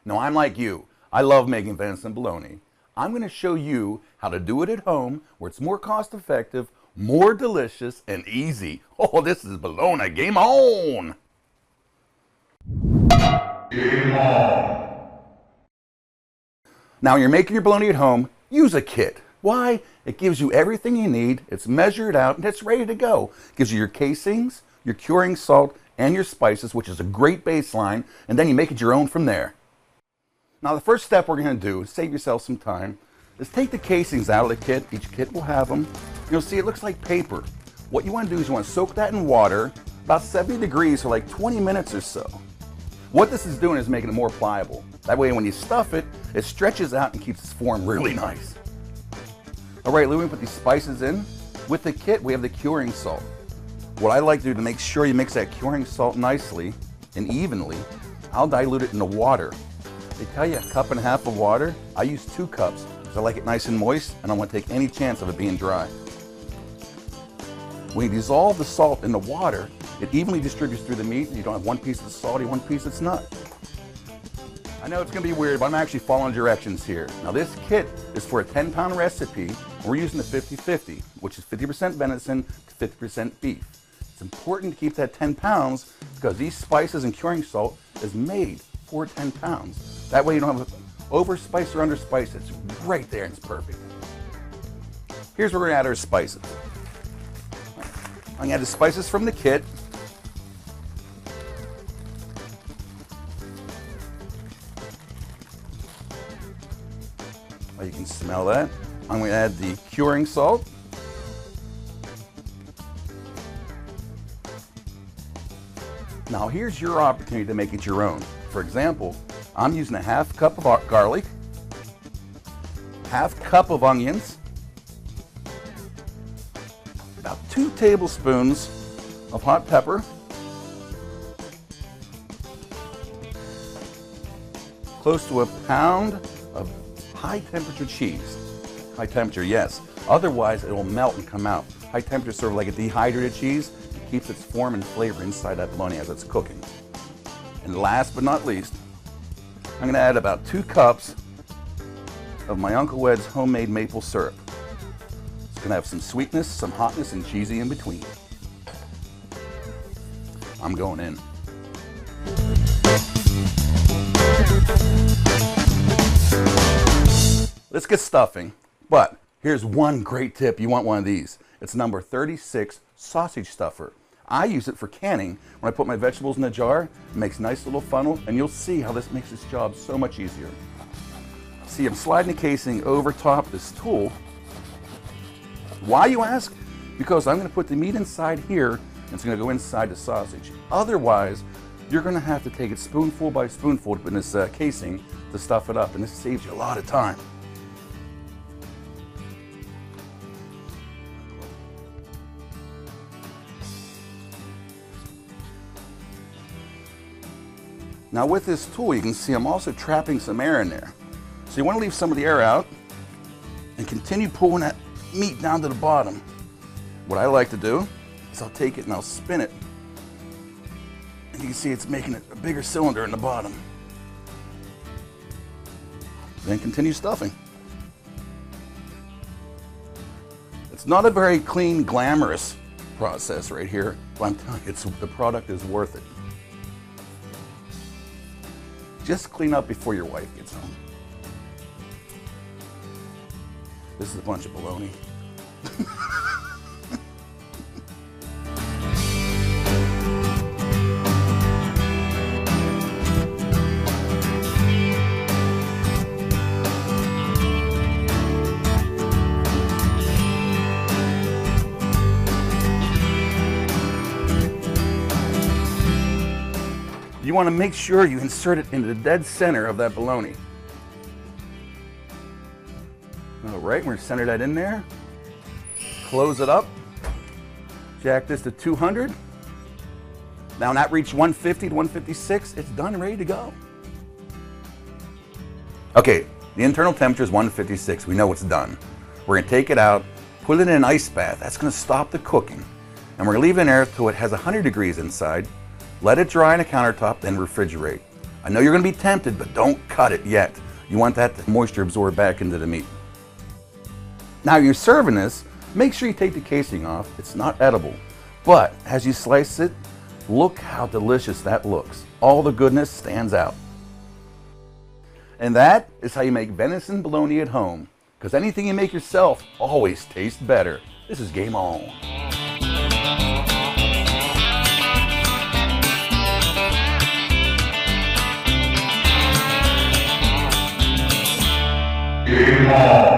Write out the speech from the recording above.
Now I'm like you. I love making venison bologna. I'm going to show you how to do it at home where it's more cost effective, more delicious, and easy. Oh, this is bologna. Game on! Game on! Now when you're making your bologna at home, use a kit. Why? It gives you everything you need, it's measured out, and it's ready to go. It gives you your casings, your curing salt, and your spices, which is a great baseline, and then you make it your own from there. Now the first step we're going to do, to save yourself some time, is take the casings out of the kit. Each kit will have them. You'll see it looks like paper. What you want to do is you want to soak that in water, about 70 degrees for like 20 minutes or so. What this is doing is making it more pliable. That way when you stuff it, it stretches out and keeps its form really nice. Alright, let me put these spices in. With the kit, we have the curing salt. What I like to do to make sure you mix that curing salt nicely and evenly, I'll dilute it in the water. They tell you 1.5 cups of water. I use 2 cups because I like it nice and moist and I don't want to take any chance of it being dry. When you dissolve the salt in the water, it evenly distributes through the meat. You don't have one piece that's salty, one piece that's not. I know it's going to be weird, but I'm actually following directions here. Now this kit is for a 10-pound recipe. We're using the 50-50, which is 50% venison to 50% beef. It's important to keep that 10 pounds because these spices and curing salt is made for 10 pounds. That way you don't have overspice or underspice. It's right there and it's perfect. Here's where we're going to add our spices. I'm going to add the spices from the kit. Oh, you can smell that. I'm going to add the curing salt. Now here's your opportunity to make it your own. For example, I'm using 1/2 cup of garlic, 1/2 cup of onions, about 2 tablespoons of hot pepper, close to 1 pound of high temperature cheese. High temperature, yes. Otherwise, it will melt and come out. High temperature is sort of like a dehydrated cheese. It keeps its form and flavor inside that bologna as it's cooking. And last but not least, I'm going to add about 2 cups of my Uncle Ed's homemade maple syrup. It's going to have some sweetness, some hotness, and cheesy in between. I'm going in. Let's get stuffing. But here's one great tip. You want one of these. It's number 36 sausage stuffer. I use it for canning. When I put my vegetables in a jar, it makes a nice little funnel, and you'll see how this makes this job so much easier. See, I'm sliding the casing over top this tool. Why, you ask? Because I'm going to put the meat inside here, and it's going to go inside the sausage. Otherwise, you're going to have to take it spoonful by spoonful to put in this casing to stuff it up, and this saves you a lot of time. Now with this tool, you can see I'm also trapping some air in there. So you want to leave some of the air out and continue pulling that meat down to the bottom. What I like to do is I'll take it and I'll spin it. And you can see it's making a bigger cylinder in the bottom. Then continue stuffing. It's not a very clean, glamorous process right here, but I'm telling you, the product is worth it. Just clean up before your wife gets home. This is a bunch of bologna. You want to make sure you insert it into the dead center of that bologna. All right, we're going to center that in there. Close it up. Jack this to 200. Now when that reached 150 to 156, it's done and ready to go. Okay, the internal temperature is 156. We know it's done. We're going to take it out, put it in an ice bath. That's going to stop the cooking. And we're going to leave it in there until it has 100 degrees inside. Let it dry on a countertop, then refrigerate. I know you're going to be tempted, but don't cut it yet. You want that moisture absorbed back into the meat. Now you're serving this, make sure you take the casing off. It's not edible. But as you slice it, look how delicious that looks. All the goodness stands out. And that is how you make venison bologna at home. Because anything you make yourself always tastes better. This is Game On. Game On.